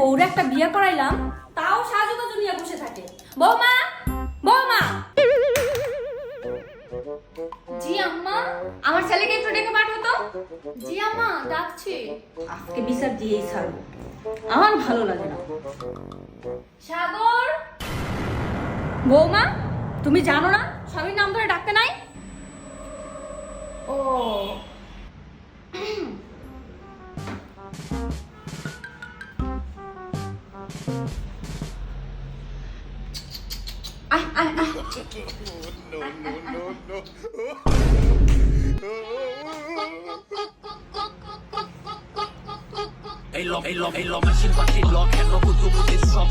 বউরে একটা বিয়ে করাইলাম, তাও সাজুগুজু নিয়ে বসে থাকে। বৌমা, বৌমা। জি আম্মা। আমার ছেলেকে একটু ডেকে পাঠো তো। জি আম্মা, ডাকছি। আজকে বিচার দিয়েই ছাড়বো, আমার ভালো লাগে না। সাগর। বৌমা, তুমি জানো না স্বামীর নাম ধরে ডাকতে নাই? ও আয় আয় আয়। Hey, lo, machine, fucking lock, and no good to this song.